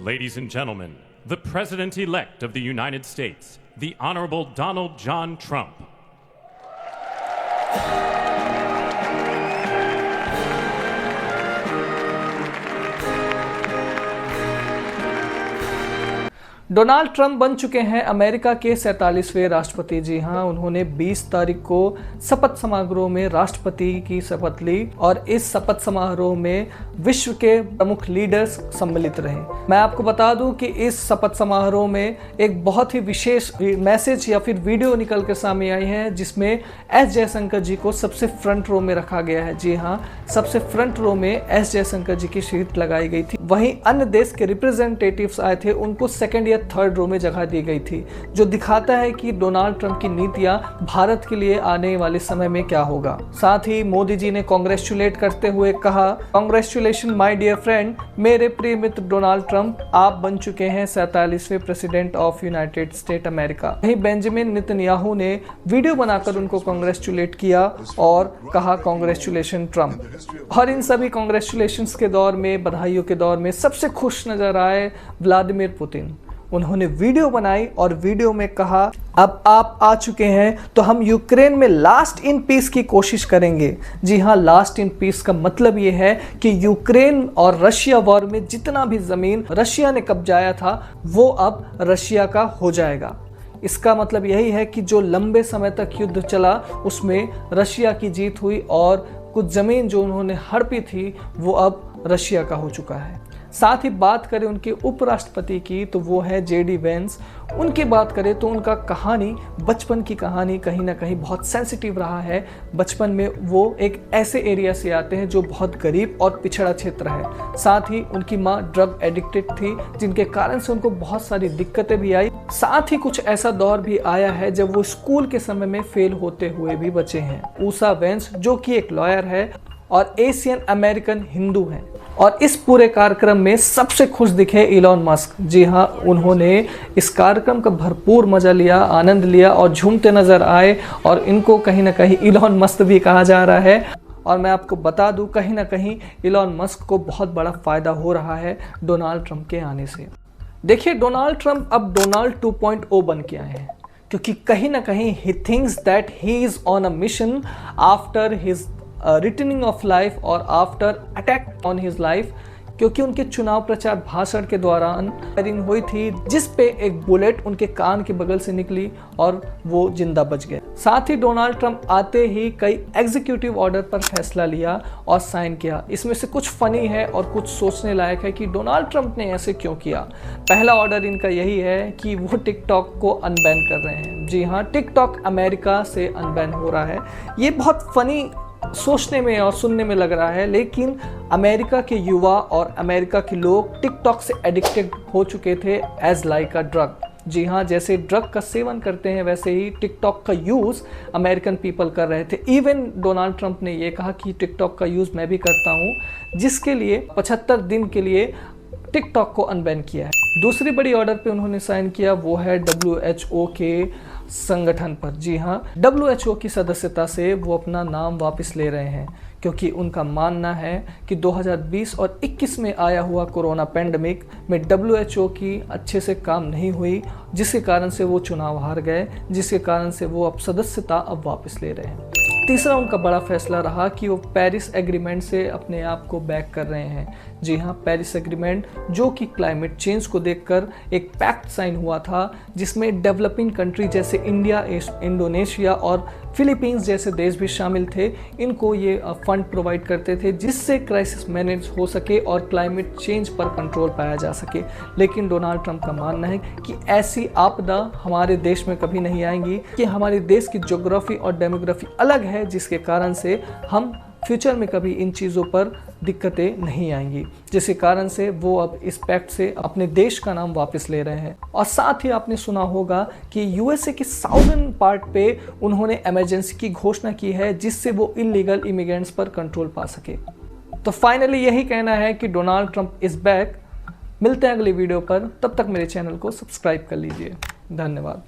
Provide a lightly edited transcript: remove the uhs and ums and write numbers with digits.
Ladies and gentlemen, the President-elect of the United States, the Honorable Donald John Trump. Donald Trump बन चुके हैं America के 47वें राष्ट्रपति। जी हां, उन्होंने 20 तारीख को शपथ समारोह में राष्ट्रपति की शपथ ली और इस शपथ समारोह में विश्व के प्रमुख लीडर्स सम्मिलित रहे। मैं आपको बता दूं कि इस शपथ समारोह में एक बहुत ही विशेष मैसेज या फिर वीडियो निकल कर सामने आई है, जिसमें एस जयशंकर जी को सबसे फ्रंट रो में रखा गया है। जी हाँ, सबसे फ्रंट रो में एस जयशंकर जी की सीट लगाई गई थी। वहीं अन्य देश के रिप्रेजेंटेटिव्स आए थे, उनको सेकंड या थर्ड रो में जगह दी गई थी, जो दिखाता है कि डोनाल्ड ट्रंप की नीतियां भारत के लिए आने वाले समय में क्या होगा। साथ ही मोदी जी ने कांग्रेचुलेट करते हुए कहा, कांग्रेचुलेशन माय डियर फ्रेंड, मेरे प्रिय मित्र डोनाल्ड ट्रंप, आप बन चुके हैं 47वें president of United State America. वहीं बेंजामिन नेतन्याहू ने वीडियो बनाकर उनको कांग्रेचुलेट किया और कहा कांग्रेचुलेशन ट्रंप। और इन सभी कांग्रेचुलेशंस के दौर में, बधाइयों के दौर में सबसे खुश नजर आए व्लादिमीर पुतिन। उन्होंने वीडियो बनाई और वीडियो में कहा, अब आप आ चुके हैं तो हम यूक्रेन में लास्ट इन पीस की कोशिश करेंगे। जी हाँ, लास्ट इन पीस का मतलब ये है कि यूक्रेन और रशिया वॉर में जितना भी जमीन रशिया ने कब्जाया था वो अब रशिया का हो जाएगा। इसका मतलब यही है कि जो लंबे समय तक युद्ध चला उसमें रशिया की जीत हुई और कुछ जमीन जो उन्होंने हड़पी थी वो अब रशिया का हो चुका है। साथ ही बात करें उनके उपराष्ट्रपति की तो वो है जेडी वेंस। उनकी बात करें तो उनका कहानी, बचपन की कहानी कहीं ना कहीं बहुत सेंसिटिव रहा है। बचपन में वो एक ऐसे एरिया से आते हैं जो बहुत गरीब और पिछड़ा क्षेत्र है। साथ ही उनकी माँ ड्रग एडिक्टेड थी, जिनके कारण से उनको बहुत सारी दिक्कतें भी आई। साथ ही कुछ ऐसा दौर भी आया है जब वो स्कूल के समय में फेल होते हुए भी बचे हैं। ऊषा वेंस जो कि एक लॉयर है और एशियन अमेरिकन हिंदू हैं। और इस पूरे कार्यक्रम में सबसे खुश दिखे इलॉन मस्क। जी हाँ, उन्होंने इस कार्यक्रम का भरपूर मजा लिया, आनंद लिया और झूमते नजर आए और इनको कहीं ना कहीं इलॉन मस्क भी कहा जा रहा है। और मैं आपको बता दूं, कहीं ना कहीं इलॉन मस्क को बहुत बड़ा फायदा हो रहा है डोनाल्ड ट्रंप के आने से। देखिए, डोनाल्ड ट्रंप अब डोनाल्ड 2.0 बन के आए हैं, क्योंकि कहीं ना कहीं he thinks that he is on a mission after his returning of life और after attack on his life. क्योंकि उनके चुनाव प्रचार भाषण के दौरान फायरिंग हुई थी, जिस पे एक बुलेट उनके कान के बगल से निकली और वो जिंदा बच गए। साथ ही डोनाल्ड ट्रंप आते ही कई एग्जीक्यूटिव ऑर्डर पर फैसला लिया और साइन किया। इसमें से कुछ फनी है और कुछ सोचने लायक है कि डोनाल्ड ट्रंप ने ऐसे क्यों किया। पहला ऑर्डर इनका यही है कि वो टिकटॉक को अनबैन कर रहे हैं। जी हाँ, टिकटॉक अमेरिका से अनबैन हो रहा है। ये बहुत फनी सोचने में और सुनने में लग रहा है, लेकिन अमेरिका के युवा और अमेरिका के लोग टिकटॉक से एडिक्टेड हो चुके थे एज लाइक अ ड्रग। जी हाँ, जैसे ड्रग का सेवन करते हैं वैसे ही टिकटॉक का यूज़ अमेरिकन पीपल कर रहे थे। इवन डोनाल्ड ट्रंप ने ये कहा कि टिकटॉक का यूज़ मैं भी करता हूँ, जिसके लिए 75 दिन के लिए टिकटॉक को अनबैन किया है। दूसरी बड़ी ऑर्डर पे उन्होंने साइन किया वो है WHO के संगठन पर। जी हाँ, WHO की सदस्यता से वो अपना नाम वापस ले रहे हैं, क्योंकि उनका मानना है कि 2020 और 21 में आया हुआ कोरोना पेंडेमिक में WHO की अच्छे से काम नहीं हुई, जिसके कारण से वो चुनाव हार गए, जिसके कारण से वो अब सदस्यता अब वापस ले रहे हैं। तीसरा उनका बड़ा फैसला रहा कि वो पेरिस एग्रीमेंट से अपने आप को बैक कर रहे हैं। जी हाँ, पेरिस एग्रीमेंट जो कि क्लाइमेट चेंज को देखकर एक पैक्ट साइन हुआ था, जिसमें डेवलपिंग कंट्री जैसे इंडिया, इंडोनेशिया और फिलीपींस जैसे देश भी शामिल थे। इनको ये फंड प्रोवाइड करते थे जिससे क्राइसिस मैनेज हो सके और क्लाइमेट चेंज पर कंट्रोल पाया जा सके। लेकिन डोनाल्ड ट्रंप का मानना है कि ऐसी आपदा हमारे देश में कभी नहीं आएंगी, कि हमारे देश की ज्योग्राफी और डेमोग्राफी अलग है, जिसके कारण से हम फ्यूचर में कभी इन चीज़ों पर दिक्कतें नहीं आएंगी, जिसके कारण से वो अब इस पैक्ट से अपने देश का नाम वापस ले रहे हैं। और साथ ही आपने सुना होगा कि USA के साउदर्न पार्ट पे उन्होंने इमरजेंसी की घोषणा की है, जिससे वो इलीगल इमिग्रेंट्स पर कंट्रोल पा सके। तो फाइनली यही कहना है कि डोनाल्ड ट्रंप इज बैक। मिलते हैं अगली वीडियो पर, तब तक मेरे चैनल को सब्सक्राइब कर लीजिए। धन्यवाद।